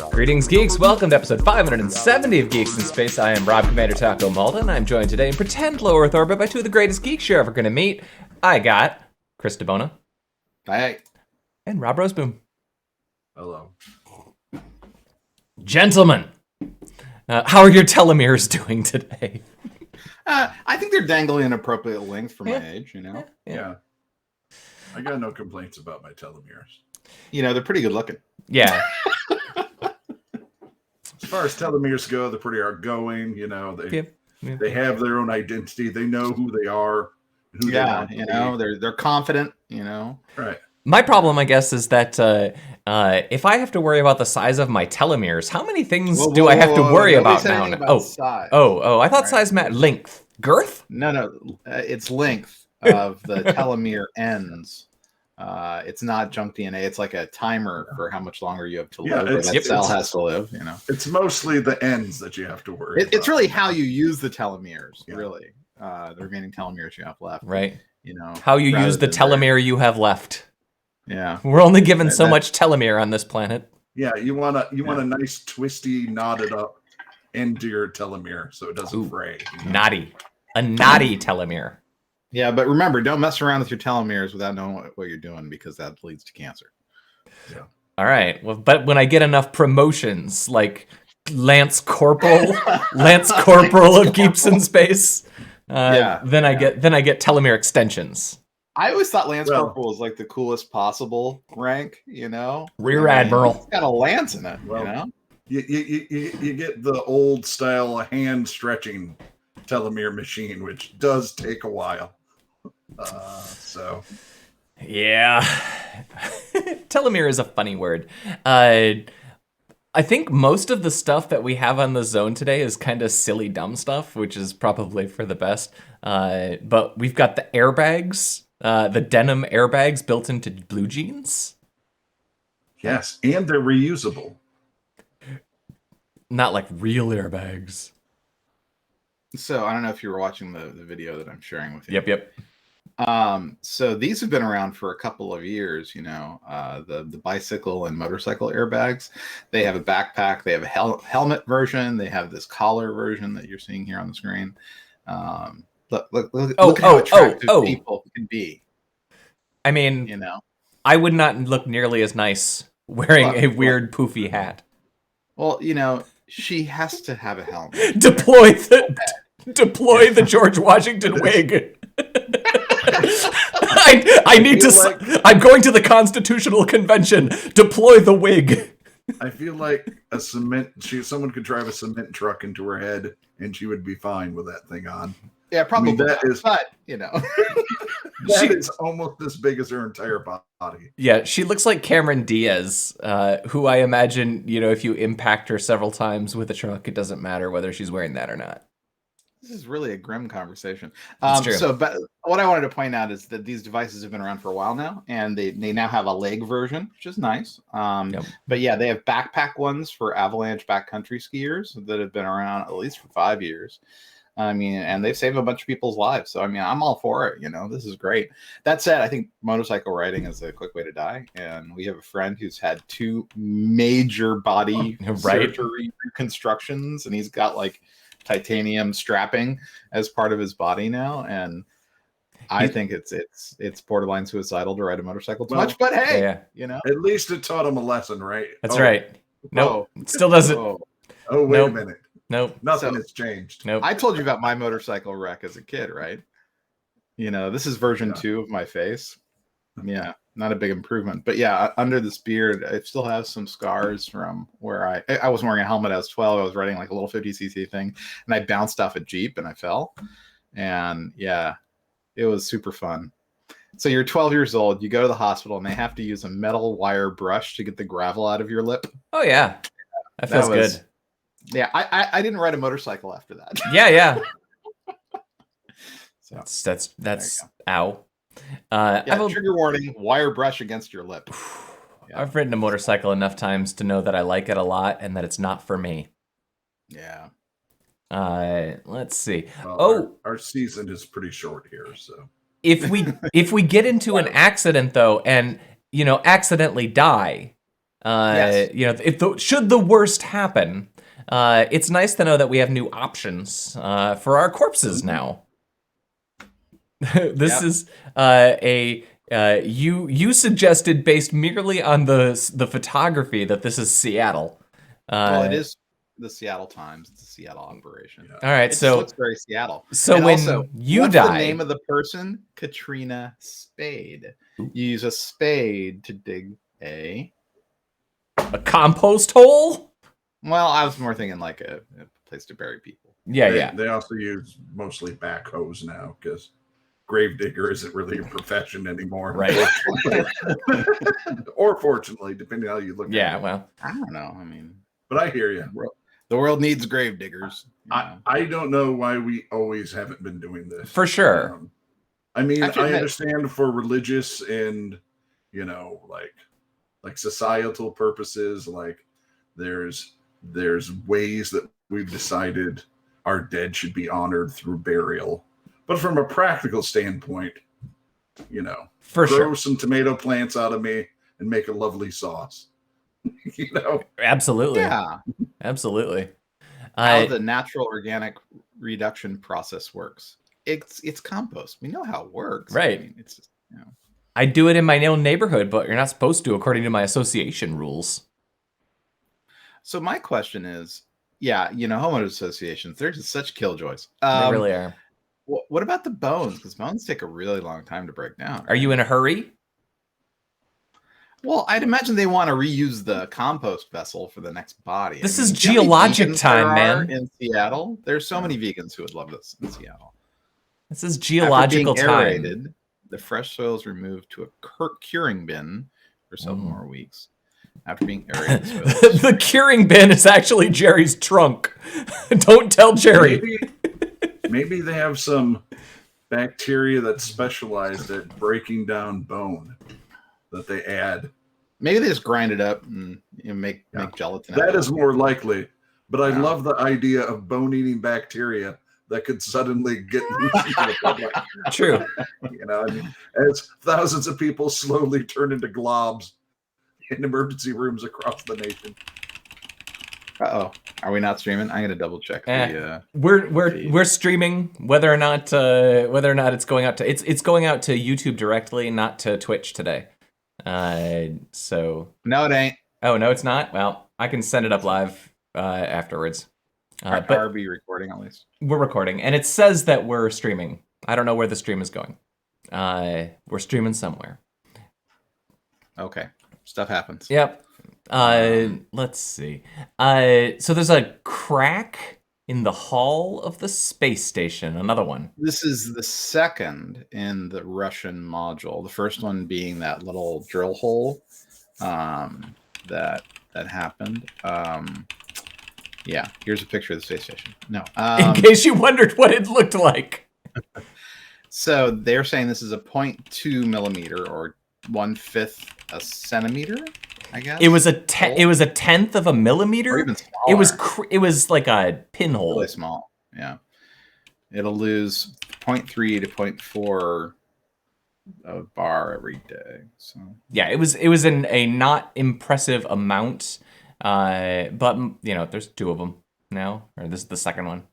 Greetings, geeks. Welcome to episode 570 of Geeks in Space. I am Rob Commander Taco Malta, and I'm joined today in pretend low Earth orbit by two of the greatest geeks you're ever going to meet. I got Chris DeBona. Hi. And Rob Roseboom. Hello. Gentlemen, how are your telomeres doing today? I think they're dangling an appropriate length for my age, you know? Yeah. I got no complaints about my telomeres. You know, they're pretty good looking. Yeah. As far as telomeres go, they're pretty outgoing. You know, they have their own identity. They know who they are. Who they want to be. they're confident, you know? Right. My problem, I guess, is that if I have to worry about the size of my telomeres, how many things do I have to worry about now? Size, I thought right? size meant length. Girth? No, it's length of the telomere ends. It's not junk DNA. It's like a timer for how much longer you have to live, or that cell has to live, you know? It's mostly the ends that you have to worry about. It's really how you use the telomeres, really. The remaining telomeres you have left. Right. You know, how you use the telomere you have left. Yeah. We're only given so much telomere on this planet. Yeah, you want a nice twisty, knotted up end to your telomere so it doesn't fray. You know? Knotty. A knotty telomere. Yeah, but remember, don't mess around with your telomeres without knowing what you're doing, because that leads to cancer. Yeah. All right. Well, but when I get enough promotions, like Lance Corporal, Lance Corporal of Geeks in Space, then I get telomere extensions. I always thought Lance Corporal was like the coolest possible rank, you know? Rear Admiral. It's got a lance in it, well, you know? You get the old style hand stretching telomere machine, which does take a while. Yeah. Telomere is a funny word. I think most of the stuff that we have on the zone today is kind of silly, dumb stuff, which is probably for the best. But we've got the airbags, the denim airbags built into blue jeans. Yes, and they're reusable. Not like real airbags. So I don't know if you were watching the video that I'm sharing with you. Yep. So these have been around for a couple of years, you know, the bicycle and motorcycle airbags. They have a backpack, they have a helmet version, they have this collar version that you're seeing here on the screen. Look how attractive people can be. I mean, you know, I would not look nearly as nice wearing a weird poofy hat. Well, you know, she has to have a helmet. Deploy the George Washington wig. I need to. I'm going to the Constitutional Convention. Deploy the wig. I feel like someone could drive a cement truck into her head, and she would be fine with that thing on. Yeah, probably. But you know, that is almost as big as her entire body. Yeah, she looks like Cameron Diaz, who I imagine, you know, if you impact her several times with a truck, it doesn't matter whether she's wearing that or not. This is really a grim conversation. True. But what I wanted to point out is that these devices have been around for a while now, and they now have a leg version, which is nice. But yeah, they have backpack ones for avalanche backcountry skiers that have been around at least for 5 years. I mean, and they've saved a bunch of people's lives. So, I mean, I'm all for it. You know, this is great. That said, I think motorcycle riding is a quick way to die. And we have a friend who's had 2 major body surgery reconstructions, and he's got like titanium strapping as part of his body now. And I think it's borderline suicidal to ride a motorcycle too much. But hey, you know, at least it taught him a lesson, right? That's right. Nope. It still doesn't. Oh, wait a minute. Nope. Nothing has changed. Nope. I told you about my motorcycle wreck as a kid, right? You know, this is version 2 of my face. Yeah, not a big improvement. But yeah, under this beard, I still have some scars from where I wasn't wearing a helmet. I was 12. I was riding like a little 50cc thing, and I bounced off a Jeep and I fell. And yeah, it was super fun. So you're 12 years old, you go to the hospital, and they have to use a metal wire brush to get the gravel out of your lip. Oh, yeah. That feels good. Yeah, I didn't ride a motorcycle after that. Yeah. So that's ow. Trigger warning, wire brush against your lip. Yeah. I've ridden a motorcycle enough times to know that I like it a lot and that it's not for me. Yeah. Let's see. Well, our season is pretty short here, so. if we get into an accident though, and accidentally die, Yes. should the worst happen, it's nice to know that we have new options for our corpses now. This is you suggested, based merely on the photography, that this is Seattle. Well, it is the Seattle Times. It's a Seattle operation. All right, It so looks very Seattle. So and when also, you what's die, the name of the person? Katrina Spade. You use a spade to dig a compost hole. Well, I was more thinking like a place to bury people. Yeah. They also use mostly backhoes now because gravedigger isn't really a profession anymore. Right. Or fortunately, depending on how you look at it. Yeah, well, I don't know. I mean, but I hear you. The world needs gravediggers. I don't know why we always haven't been doing this. For sure. I mean, I understand for religious and, like societal purposes, like there's ways that we've decided our dead should be honored through burial. But from a practical standpoint, grow some tomato plants out of me and make a lovely sauce. Absolutely. Yeah. Absolutely. How the natural organic reduction process works. It's compost. We know how it works. Right. I mean, it's just, I do it in my own neighborhood, but you're not supposed to, according to my association rules. So my question is, homeowner associations, they're just such killjoys. They really are. What about the bones? Because bones take a really long time to break down. Are you in a hurry? Well, I'd imagine they want to reuse the compost vessel for the next body. This is geologic time, man. In Seattle, there's so many vegans who would love this in Seattle. This is geological time. Aerated, the fresh soil is removed to a curing bin for several more weeks. After being aerated, the curing bin is actually Jerry's trunk. Don't tell Jerry. Maybe they have some bacteria that's specialized at breaking down bone that they add. Maybe they just grind it up and make gelatin. That is more likely. But I love the idea of bone-eating bacteria that could suddenly get loose into the public. True. As thousands of people slowly turn into globs in emergency rooms across the nation. Uh-oh. Are we not streaming? I'm gonna double check. We're streaming, whether or not it's going out to it's going out to YouTube directly, not to Twitch today. So no, it ain't. Oh no, it's not. Well, I can send it up live afterwards. But are we recording at least? We're recording, and it says that we're streaming. I don't know where the stream is going. We're streaming somewhere. Okay, stuff happens. Yep. Let's see. So there's a crack in the hull of the space station. Another one. This is the second in the Russian module. The first one being that little drill hole that happened. Yeah, here's a picture of the space station. No. In case you wondered what it looked like. So they're saying this is a 0.2 millimeter or 1/5 a centimeter, I guess. It was a tenth of a millimeter. Or even smaller. It was like a pinhole. Really small. Yeah. It'll lose 0.3 to 0.4 a bar every day. So yeah, it was in a not impressive amount. But there's two of them now, or this is the second one.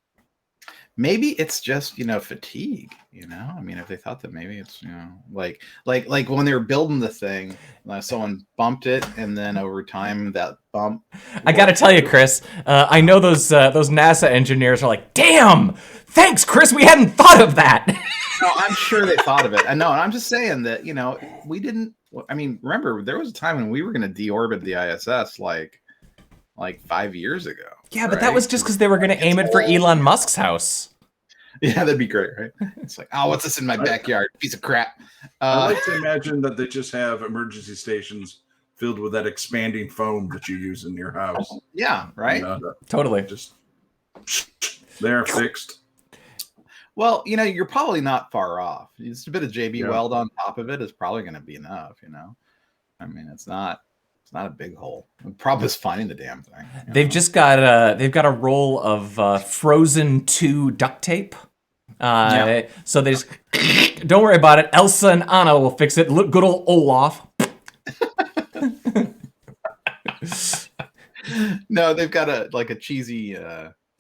Maybe it's just fatigue. I mean, if they thought that maybe it's like when they were building the thing, someone bumped it, and then over time that bump. I gotta tell you, Chris, I know those NASA engineers are like, damn, thanks, Chris, we hadn't thought of that. No, I'm sure they thought of it. I know, and I'm just saying that we didn't. I mean, remember there was a time when we were going to deorbit the ISS like 5 years ago. Yeah, but that was just because they were going to aim it for Elon Musk's house. Yeah, that'd be great, right? It's like, oh, what's this in my backyard? Piece of crap. I like to imagine that they just have emergency stations filled with that expanding foam that you use in your house. Yeah, right? Totally. Just they're fixed. Well, you're probably not far off. Just a bit of JB Weld on top of it is probably going to be enough, I mean, it's not a big hole. The problem is finding the damn thing. They've just got a roll of Frozen 2 duct tape. So they just don't worry about it. Elsa and Anna will fix it. Look, good old Olaf. No, they've got a cheesy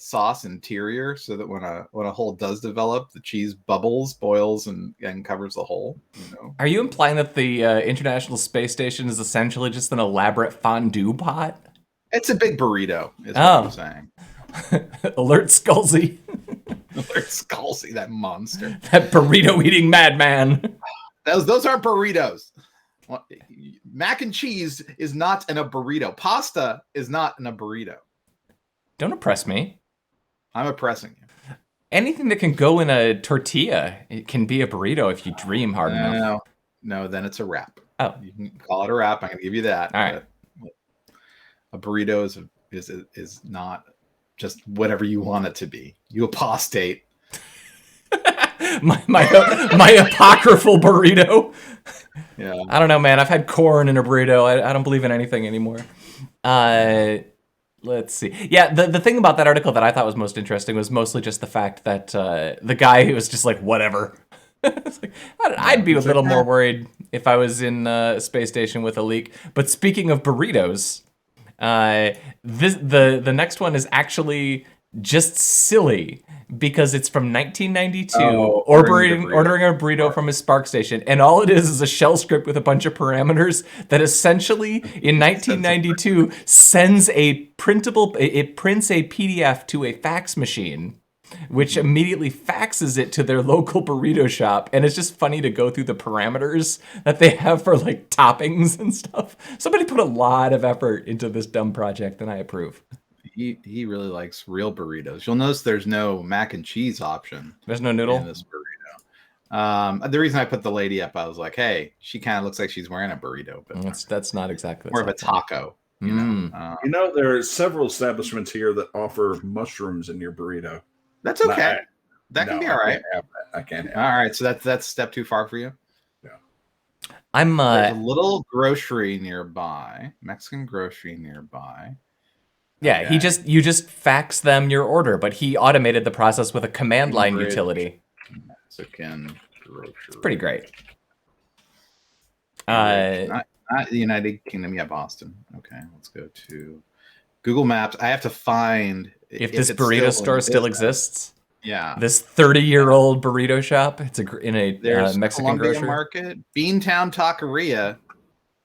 sauce interior, so that when a hole does develop, the cheese bubbles, boils, and covers the hole. Are you implying that the International Space Station is essentially just an elaborate fondue pot? It's a big burrito, is what I'm saying. Alert Scalzi. Alert Scalzi, that monster. That burrito-eating madman. Those aren't burritos. Mac and cheese is not in a burrito. Pasta is not in a burrito. Don't oppress me. I'm oppressing you. Anything that can go in a tortilla, it can be a burrito if you dream hard enough. No, then it's a wrap. Oh. You can call it a wrap. I'm going to give you that. All right. A burrito is not just whatever you want it to be. You apostate. my apocryphal burrito. Yeah. I don't know, man. I've had corn in a burrito. I don't believe in anything anymore. Let's see. Yeah, the thing about that article that I thought was most interesting was mostly just the fact that the guy who was just like, whatever. It's like, I'd be a little more worried if I was in a space station with a leak. But speaking of burritos, the next one is actually just silly because it's from 1992, ordering a burrito from a Spark station, and all it is a shell script with a bunch of parameters that essentially in 1992 sends it prints a PDF to a fax machine, which immediately faxes it to their local burrito shop. And it's just funny to go through the parameters that they have for like toppings and stuff. Somebody put a lot of effort into this dumb project, and I approve. He really likes real burritos. You'll notice there's no mac and cheese option. There's no noodle in this burrito. The reason I put the lady up, I was like, hey, she kind of looks like she's wearing a burrito, but that's not exactly more of a taco. You know, there are several establishments here that offer mushrooms in your burrito. That's okay. That can be all right. I can't. All right, so that's a step too far for you. Yeah. There's a little grocery nearby, Mexican grocery nearby. Yeah, okay. You just fax them your order, but he automated the process with a command line utility. Mexican grocery. It's pretty great. Not the United Kingdom, yeah, Boston. Okay, let's go to Google Maps. I have to find if this burrito store still exists. Yeah, this 30-year-old burrito shop. It's in a Mexican Columbia grocery Market, Beantown Taqueria.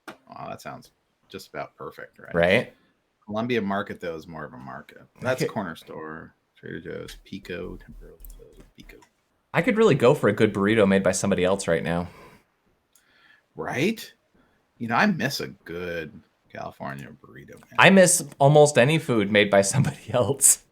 Oh, that sounds just about perfect, right? Right. Columbia Market, though, is more of a market. That's Corner Store, Trader Joe's, Pico, temporarily Pico. I could really go for a good burrito made by somebody else right now. Right? You know, I miss a good California burrito. Man. I miss almost any food made by somebody else.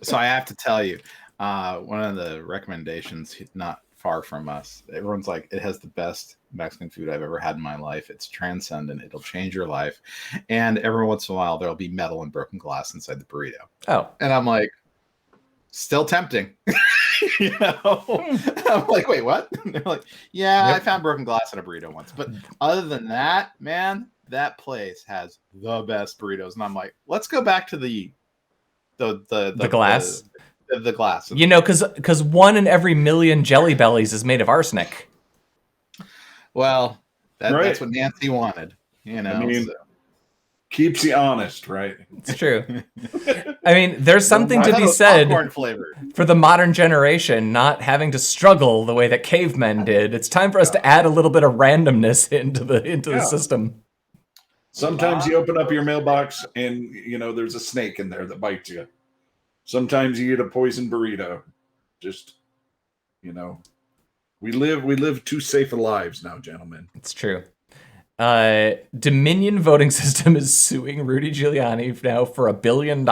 So I have to tell you, one of the recommendations, not far from us, everyone's like, it has the best Mexican food I've ever had in my life. It's transcendent. It'll change your life. And every once in a while, there'll be metal and broken glass inside the burrito. Oh. And I'm like, still tempting. You know? I'm like, wait, what? And they're like, yeah, yep. I found broken glass in a burrito once. But other than that, man, that place has the best burritos. And I'm like, let's go back to the glass. The glass. You know, because 1 in every million Jelly Bellies is made of arsenic. Well, that's what Nancy wanted. You know, I mean, keeps you honest, right? It's true. I mean, there's something to be said for the modern generation not having to struggle the way that cavemen did. It's time for us to add a little bit of randomness into the system. Sometimes you open up your mailbox and, you know, there's a snake in there that bites you. Sometimes you eat a poison burrito. Just, you know, we live too safe lives now, gentlemen. It's true. Dominion voting system is suing Rudy Giuliani now for $1 billion.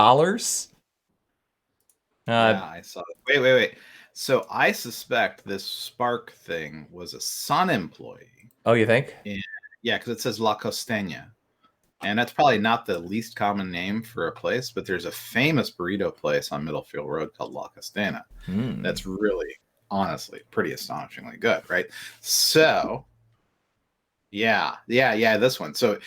Yeah, I saw that. Wait. So I suspect this Spark thing was a Sun employee. Oh, you think? Yeah, because it says La Costeña. And that's probably not the least common name for a place, but there's a famous burrito place on Middlefield Road called La Costeña. That's really, honestly, pretty astonishingly good, right? So, yeah, this one. So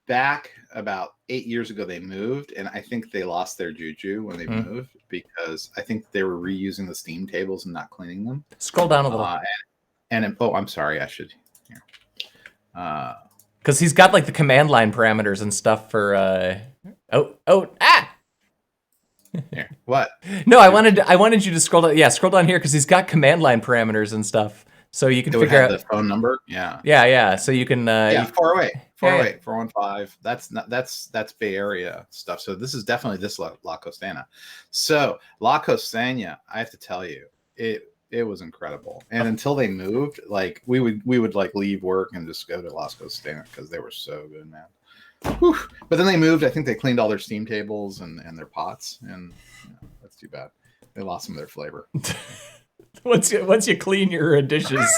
back about 8 years ago they moved, and I think they lost their juju when they moved, because I think they were reusing the steam tables and not cleaning them. Scroll down a little. I'm sorry, I should. Because he's got like the command line parameters and stuff for. Here, what? No, I wanted you to scroll down. Yeah, scroll down here because he's got command line parameters and stuff, so you can figure out the phone number. Yeah. Yeah. So you can. 408, 415. That's Bay Area stuff. So this is definitely this La Costana. So La Costana, I have to tell you, it was incredible. And until they moved, like we would like leave work and just go to La Costana because they were so good, man. Whew. But then they moved. I think they cleaned all their steam tables and their pots, and that's too bad. They lost some of their flavor. Once you clean your dishes,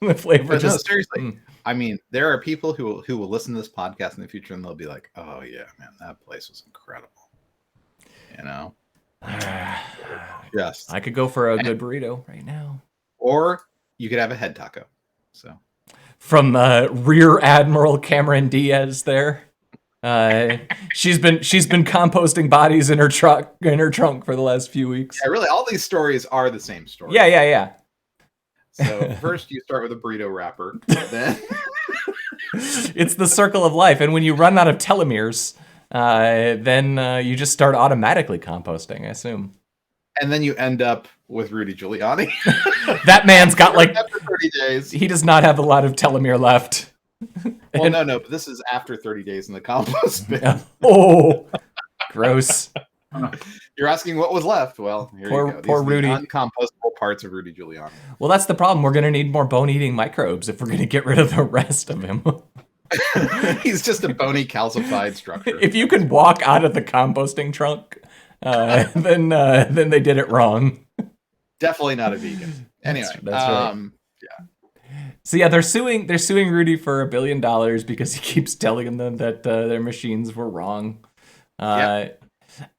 the flavor just... No, seriously. I mean, there are people who will listen to this podcast in the future, and they'll be like, "Oh yeah, man, that place was incredible." You know. Yes. I could go for a good burrito right now, or you could have a head taco. So. From Rear Admiral Cameron Diaz there. She's been composting bodies in her trunk for the last few weeks. Yeah, really, all these stories are the same story. Yeah. So first you start with a burrito wrapper, then it's the circle of life, and when you run out of telomeres, then you just start automatically composting, I assume. And then you end up with Rudy Giuliani. That man's got like after 30 days. He does not have a lot of telomere left. Well, no, but this is after 30 days in the compost bin. Oh, gross. You're asking what was left. Well, here you go. Poor Rudy. Uncompostable parts of Rudy Giuliani. Well, that's the problem. We're going to need more bone-eating microbes if we're going to get rid of the rest of him. He's just a bony calcified structure. If you can walk out of the composting trunk, then they did it wrong. Definitely not a vegan. Anyway, that's right. Yeah. So yeah, they're suing Rudy for $1 billion because he keeps telling them that their machines were wrong. Yep.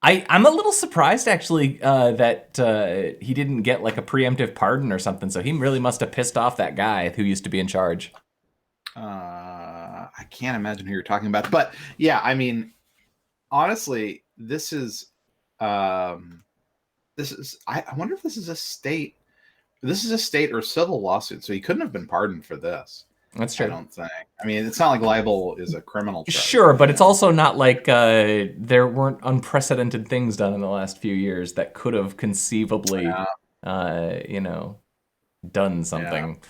I'm a little surprised actually that he didn't get like a preemptive pardon or something. So he really must have pissed off that guy who used to be in charge. I can't imagine who you're talking about, but yeah, I mean, honestly, this is. I wonder if this is a state. This is a state or civil lawsuit, so he couldn't have been pardoned for this. That's true. I don't think. I mean, it's not like libel is a criminal charge. Sure, but it's also not like there weren't unprecedented things done in the last few years that could have conceivably, done something.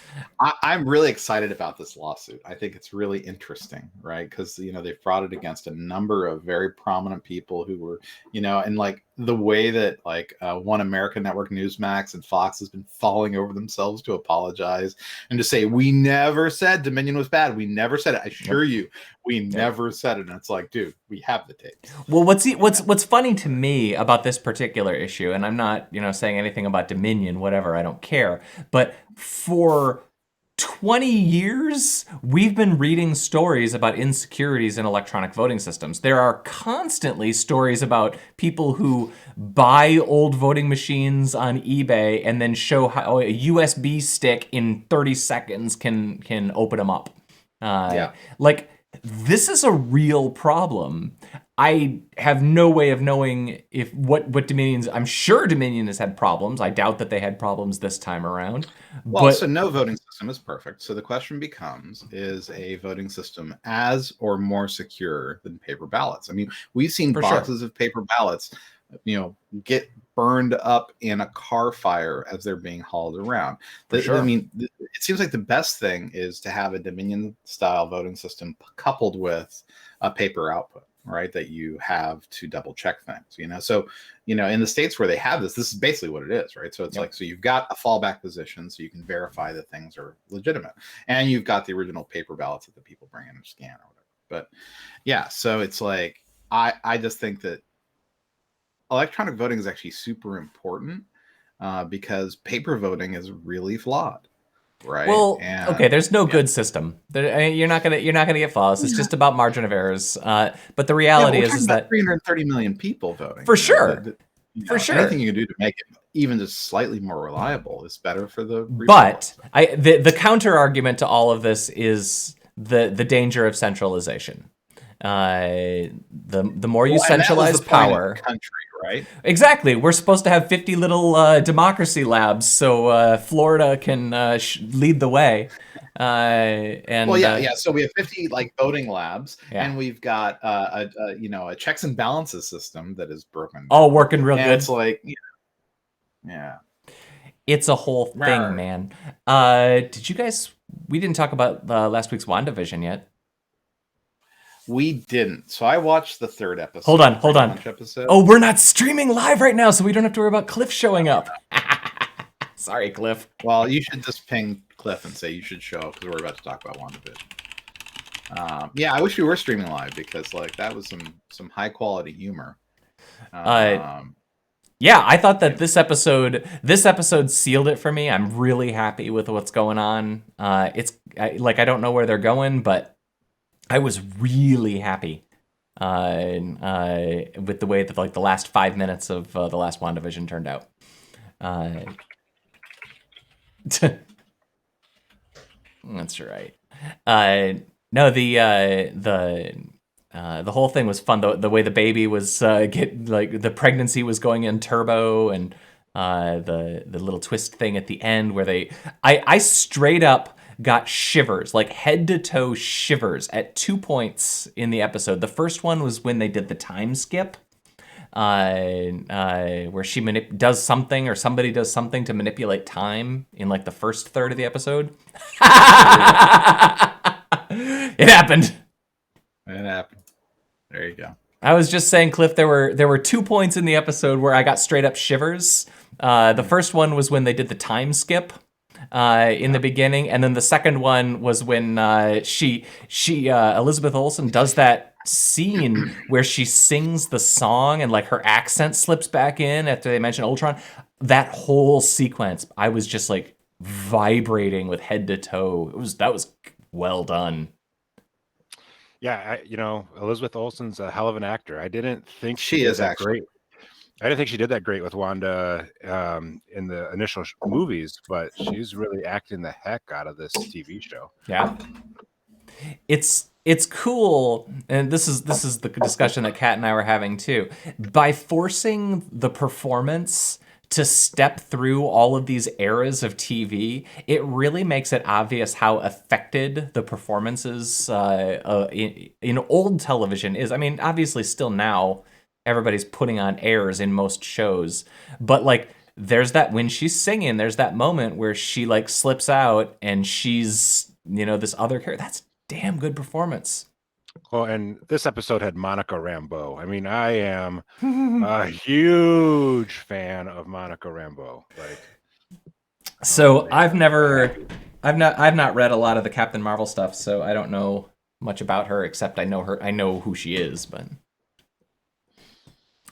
Yeah. I'm really excited about this lawsuit. I think it's really interesting, right? Because they brought it against a number of very prominent people who were, and like the way that like One American Network, Newsmax, and Fox has been falling over themselves to apologize and to say we never said Dominion was bad. We never said it. I assure you, we never said it. And it's like, dude, we have the tape. Well, what's funny to me about this particular issue, and I'm not saying anything about Dominion, whatever, I don't care, but for 20 years, we've been reading stories about insecurities in electronic voting systems. There are constantly stories about people who buy old voting machines on eBay and then show how a USB stick in 30 seconds can open them up. Like, this is a real problem. I have no way of knowing if what Dominion's. I'm sure Dominion has had problems. I doubt that they had problems this time around. Well, so no voting system is perfect. So the question becomes: is a voting system as or more secure than paper ballots? I mean, we've seen boxes of paper ballots, get burned up in a car fire as they're being hauled around. I mean, it seems like the best thing is to have a Dominion-style voting system coupled with a paper output, right? That you have to double check things, So, in the states where they have this is basically what it is, right? So it's like, so you've got a fallback position so you can verify that things are legitimate. And you've got the original paper ballots that the people bring in and scan or whatever. But yeah, so it's like, I just think that electronic voting is actually super important because paper voting is really flawed. Right. Well, okay. There's no good system. You're not gonna get flawless. It's just about margin of errors. But the reality is that 330 million people voting. For sure. For sure. Anything you can do to make it even just slightly more reliable is better for the. But the counter argument to all of this is the danger of centralization. The more you Well, and that was centralize the point of power, the country, right? exactly. We're supposed to have 50 little democracy labs, so Florida can lead the way. And Well, yeah. So we have 50 like voting labs, Yeah. and we've got a checks and balances system that is broken. All working real and good. It's like, yeah. It's a whole thing, man. Did you guys? We didn't talk about last week's WandaVision yet. We didn't. So I watched the third episode. Hold on. Episode. Oh, we're not streaming live right now, so we don't have to worry about Cliff showing up. Sorry, Cliff. Well, you should just ping Cliff and say you should show up because we're about to talk about WandaVision. Yeah, I wish we were streaming live because like that was some high quality humor. Yeah, I thought that this episode sealed it for me. I'm really happy with what's going on. I don't know where they're going, but I was really happy with the way that like the last 5 minutes of the last WandaVision turned out. That's right. No, the whole thing was fun. The way the baby was the pregnancy was going in turbo, and the little twist thing at the end where I straight up got shivers, like head to toe shivers at 2 points in the episode. The first one was when they did the time skip, where she does something or somebody does something to manipulate time in like the first third of the episode. It happened. There you go. I was just saying, Cliff, there were 2 points in the episode where I got straight up shivers. The first one was when they did the time skip in the beginning, and then the second one was when she Elizabeth Olsen does that scene where she sings the song and like her accent slips back in after they mention Ultron. That whole sequence, I was just like vibrating with head to toe. That was well done. Yeah, Elizabeth Olsen's a hell of an actor. I didn't think she is actually great. I didn't think she did that great with Wanda in the initial movies, but she's really acting the heck out of this TV show. Yeah, it's cool, and this is the discussion that Kat and I were having too. By forcing the performance to step through all of these eras of TV, it really makes it obvious how affected the performances in old television is. I mean, obviously, still now. Everybody's putting on airs in most shows, but like there's that when she's singing, there's that moment where she like slips out and she's this other character. That's damn good performance. Well, and this episode had Monica Rambeau. I mean, I am a huge fan of Monica Rambeau. So I've not read a lot of the Captain Marvel stuff, so I don't know much about her except I know who she is, but.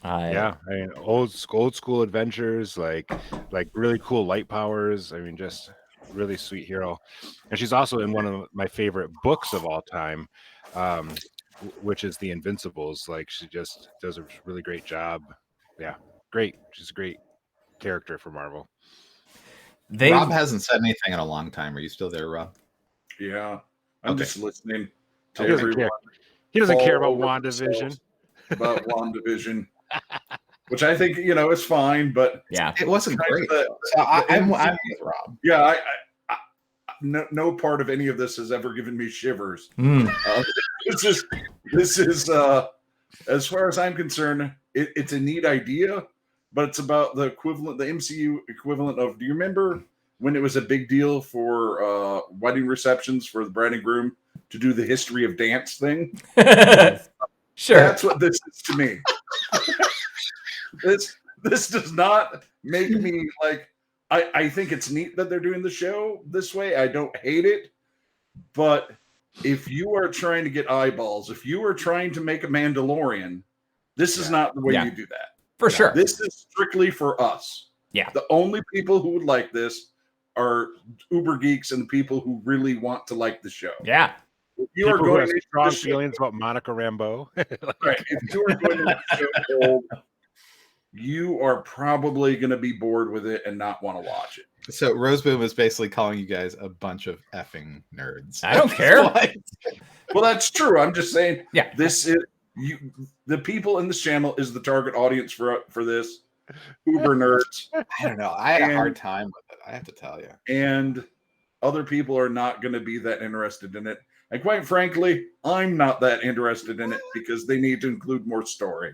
Yeah, I mean, old school adventures, like really cool light powers. I mean, just really sweet hero. And she's also in one of my favorite books of all time, which is The Invincibles. Like, she just does a really great job. Yeah, great. She's a great character for Marvel. Rob hasn't said anything in a long time. Are you still there, Rob? Yeah, I'm just listening to he doesn't everyone. He doesn't care about WandaVision. About WandaVision, which I think is fine, but yeah, it wasn't great. I'm with Rob. Yeah, no part of any of this has ever given me shivers. This is as far as I'm concerned, it's a neat idea, but it's about the MCU equivalent of. Do you remember when it was a big deal for wedding receptions for the bride and groom to do the history of dance thing? Sure. That's what this is to me. This does not make me like. I think it's neat that they're doing the show this way. I don't hate it, but if you are trying to get eyeballs, if you are trying to make a Mandalorian, this is not the way you do that. For sure. This is strictly for us. Yeah. The only people who would like this are uber geeks and people who really want to like the show. Yeah. If you are going to strong feelings about Monica Rambeau. Right. If you are going to the show, you are probably going to be bored with it and not want to watch it. So Roseboom is basically calling you guys a bunch of effing nerds. I don't care. Well, that's true. I'm just saying. Yeah. This is the people in this channel is the target audience for this. Uber nerds. I don't know. I had a hard time with it. I have to tell you. And other people are not going to be that interested in it. And quite frankly, I'm not that interested in it because they need to include more story.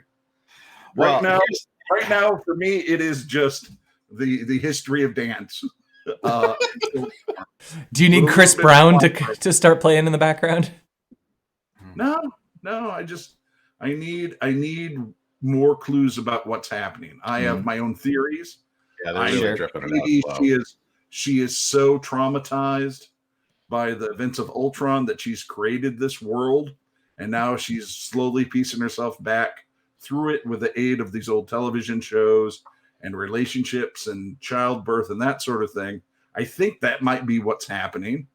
Right now, for me, it is just the history of dance. Do you need Chris Brown to start playing in the background? No. I need more clues about what's happening. I have my own theories. Yeah, they're dripping it out. She is so traumatized by the events of Ultron that she's created this world, and now she's slowly piecing herself back through it with the aid of these old television shows and relationships and childbirth and that sort of thing. I think that might be what's happening,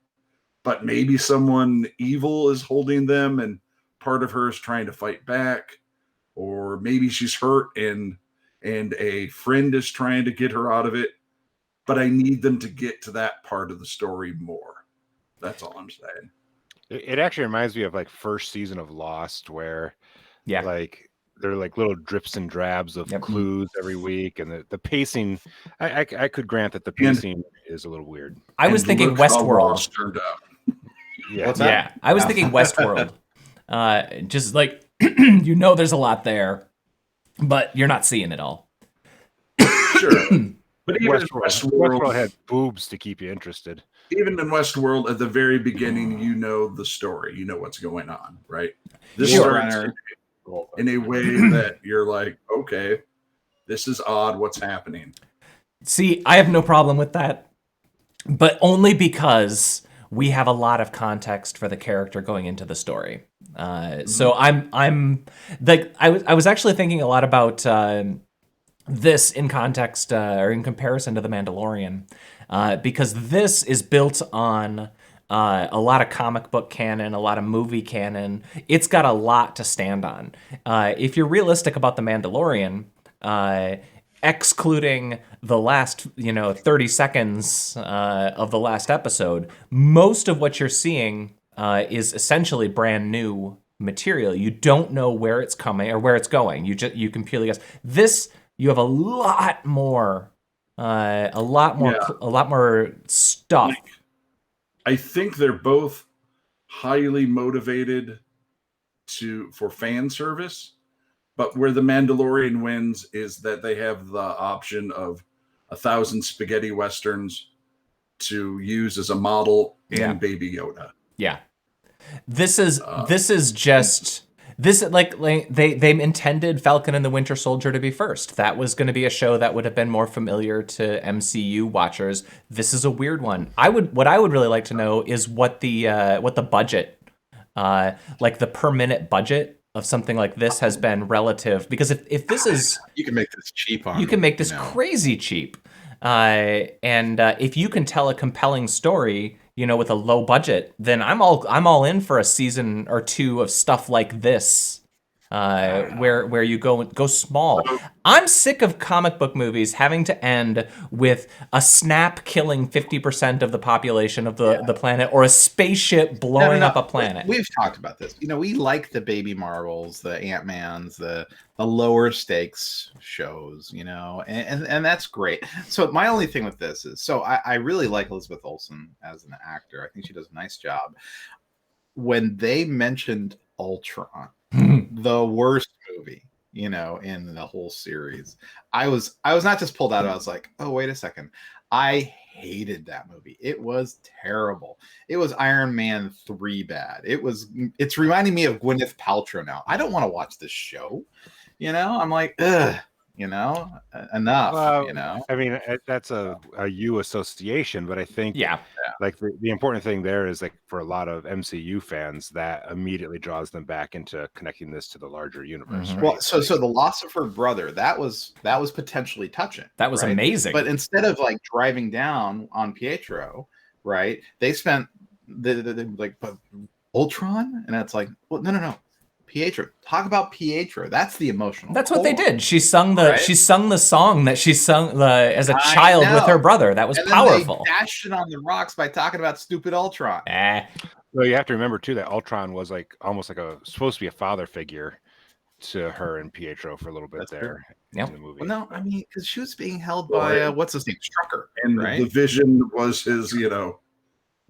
but maybe someone evil is holding them and part of her is trying to fight back, or maybe she's hurt and a friend is trying to get her out of it. But I need them to get to that part of the story more. That's all I'm saying. It actually reminds me of like first season of Lost, where like there are like little drips and drabs of clues every week, and the pacing. I could grant that the pacing is a little weird. I was thinking Westworld. Turned out. I was thinking Westworld. Just like there's a lot there, but you're not seeing it all. Sure. But even Westworld had boobs to keep you interested. Even in Westworld, at the very beginning, you know the story. You know what's going on, right? This Sure. starts in a way that you're like, okay, this is odd. What's happening? See, I have no problem with that, but only because we have a lot of context for the character going into the story. So I'm like, I was actually thinking a lot about this in context or in comparison to The Mandalorian, because this is built on a lot of comic book canon, a lot of movie canon. It's got a lot to stand on. If you're realistic about The Mandalorian, excluding the last 30 seconds of the last episode, most of what you're seeing is essentially brand new material. You don't know where it's coming or where it's going. You can purely guess. This, you have a lot more stuff. I think they're both highly motivated for fan service, but where The Mandalorian wins is that they have the option of 1,000 spaghetti westerns to use as a model and Baby Yoda. Yeah, this is just. This they intended Falcon and the Winter Soldier to be first. That was going to be a show that would have been more familiar to MCU watchers. This is a weird one. What I would really like to know is what the budget, like the per minute budget of something like this has been relative. Because if this is, you can make this cheap on. You can make this crazy cheap, and if you can tell a compelling story, with a low budget, then I'm all in for a season or two of stuff like this, where you go small. I'm sick of comic book movies having to end with a snap killing 50% of the population of the planet, or a spaceship blowing up a planet. We've talked about this. We like the Baby Marvels, the Ant-Mans, the lower stakes shows, and that's great. So my only thing with this is, I really like Elizabeth Olsen as an actor. I think she does a nice job. When they mentioned Ultron, the worst movie, in the whole series, I was not just pulled out. I was like, oh, wait a second. I hated that movie. It was terrible. It was Iron Man 3 bad. It's reminding me of Gwyneth Paltrow now. I don't want to watch this show. I'm like, ugh, enough. I mean, that's a you association, but I think like the important thing there is, like, for a lot of MCU fans, that immediately draws them back into connecting this to the larger universe. Mm-hmm. Right? Well, so the loss of her brother, that was potentially touching. That was amazing. But instead of like driving down on Pietro, right? They spent the like Ultron, and it's like, well, no. Pietro. Talk about Pietro. That's the emotional. That's what they did. She sung the song that she sung as a child with her brother. That was and powerful. Then they dashed it on the rocks by talking about stupid Ultron. Well, you have to remember too that Ultron was like almost like supposed to be a father figure to her and Pietro for a little bit. That's there in the movie. Well, no, I mean, because she was being held by what's his name, Strucker, and right? the Vision was his,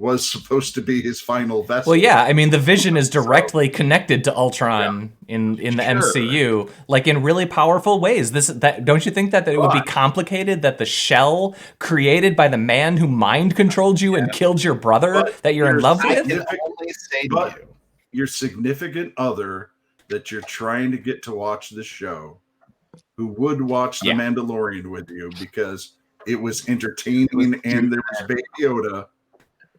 was supposed to be his final vessel. Well, yeah, I mean, the Vision is directly connected to Ultron in the MCU, like in really powerful ways. Don't you think that it would be complicated that the shell created by the man who mind controlled you and killed your brother that you're in love with? Your significant other that you're trying to get to watch the show, who would watch The Mandalorian with you because it was entertaining and there was Baby Yoda,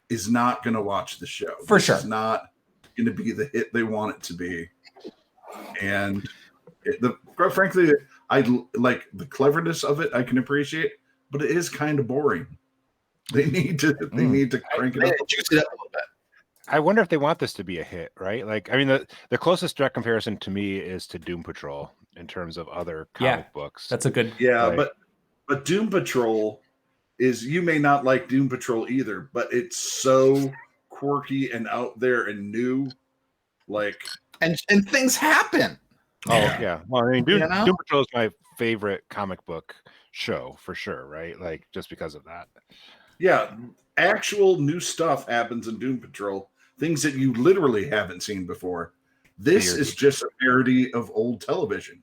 is not going to watch the show. For sure. It's not going to be the hit they want it to be. And quite frankly, I like the cleverness of it. I can appreciate, but it is kind of boring. They need to crank it up. Juice it up a little bit. I wonder if they want this to be a hit, right? Like, I mean, the closest direct comparison to me is to Doom Patrol in terms of other comic books. That's a good. Yeah, but Doom Patrol is, you may not like Doom Patrol either, but it's so quirky and out there and new, like, and things happen. Oh yeah. Well, I mean, Doom Patrol is my favorite comic book show for sure, right? Like, just because of that. Yeah, actual new stuff happens in Doom Patrol, things that you literally haven't seen before. This is just a parody of old television.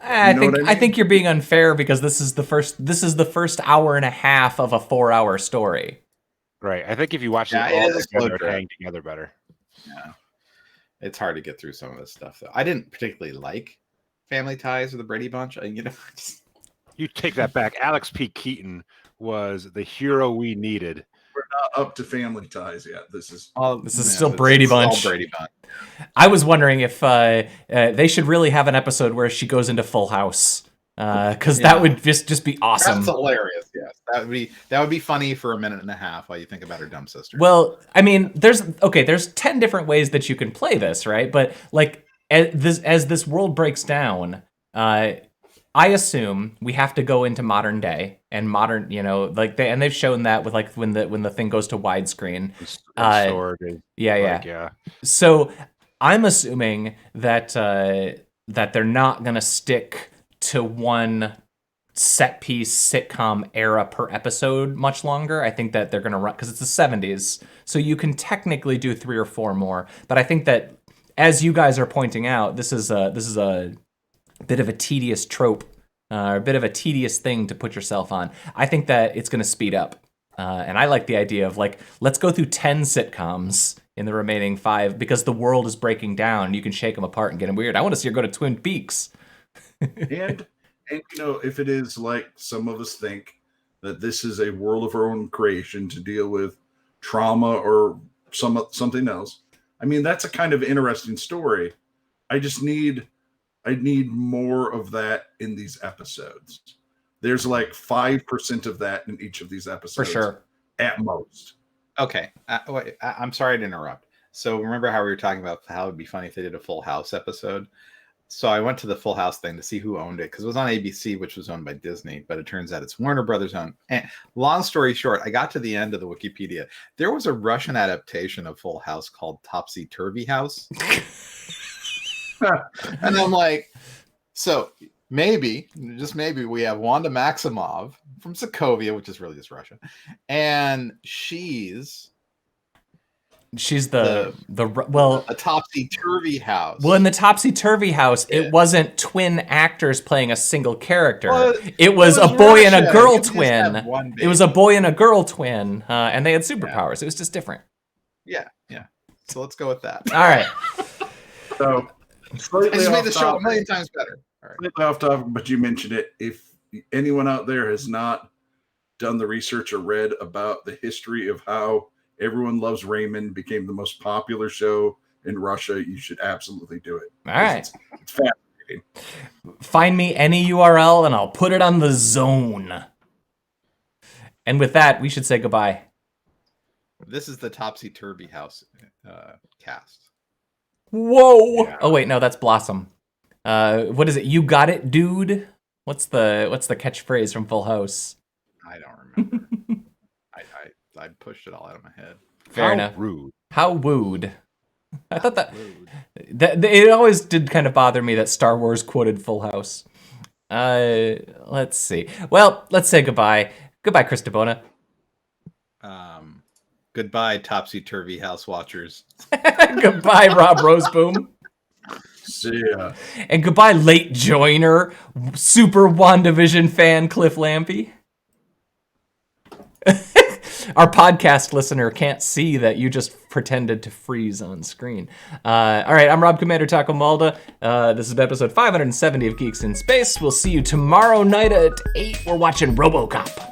I think you're being unfair because this is the first hour and a half of a 4-hour story. Right. I think if you watch it all together, it hang together better. Yeah. It's hard to get through some of this stuff though. I didn't particularly like Family Ties or the Brady Bunch. You take that back. Alex P. Keaton was the hero we needed. We're not up to Family Ties yet. This is still Brady Bunch. I was wondering if they should really have an episode where she goes into Full House, because that would just be awesome. That's hilarious. Yes, that would be funny for a minute and a half while you think about her dumb sister. Well, I mean, there's 10 different ways that you can play this, right? But like as this world breaks down, I assume we have to go into modern day and modern, they've shown that with like when the thing goes to widescreen. Yeah. So I'm assuming that that they're not gonna stick to one set piece sitcom era per episode much longer. I think that they're gonna run because it's the 70s, so you can technically do 3 or 4 more. But I think that, as you guys are pointing out, this is a bit of a tedious trope, a bit of a tedious thing to put yourself on. I think that it's going to speed up. And I like the idea of, like, let's go through 10 sitcoms in the remaining 5 because the world is breaking down and you can shake them apart and get them weird. I want to see her go to Twin Peaks. and if it is like some of us think that this is a world of our own creation to deal with trauma or something else, I mean, that's a kind of interesting story. I need more of that in these episodes. There's like 5% of that in each of these episodes. For sure. At most. Okay. I'm sorry to interrupt. So remember how we were talking about how it would be funny if they did a Full House episode? So I went to the Full House thing to see who owned it because it was on ABC, which was owned by Disney, but it turns out it's Warner Brothers owned. And long story short, I got to the end of the Wikipedia. There was a Russian adaptation of Full House called Topsy Turvy House. And I'm like, so maybe, just maybe, we have Wanda Maximoff from Sokovia, which is really just Russia, and she's a topsy-turvy house. Well, in the topsy-turvy house, it wasn't twin actors playing a single character. Well, it was a boy and a girl twin. It was a boy and a girl twin, and they had superpowers. It was just different. Yeah. So let's go with that. All right. So I just made the show a million times better. All right. Slightly off topic, but you mentioned it. If anyone out there has not done the research or read about the history of how Everyone Loves Raymond became the most popular show in Russia, you should absolutely do it. All right. It's fascinating. Find me any URL and I'll put it on the zone. And with that, we should say goodbye. This is the Topsy Turvy House cast. Whoa. Yeah. Oh wait, no, that's Blossom. What is it? You got it, dude? What's the catchphrase from Full House? I don't remember. I pushed it all out of my head. Fair enough. Rude. How wooed. I thought that it always did kind of bother me that Star Wars quoted Full House. Let's see. Well, let's say goodbye. Goodbye, Chris DeBona. Goodbye, topsy-turvy house watchers. Goodbye, Rob Roseboom. See ya. And goodbye, late joiner, super Wandavision fan Cliff Lampy. Our podcast listener can't see that you just pretended to freeze on screen. All right, I'm Rob Commander Taco Malda. This is episode 570 of Geeks in Space. We'll see you tomorrow night at 8. We're watching RoboCop.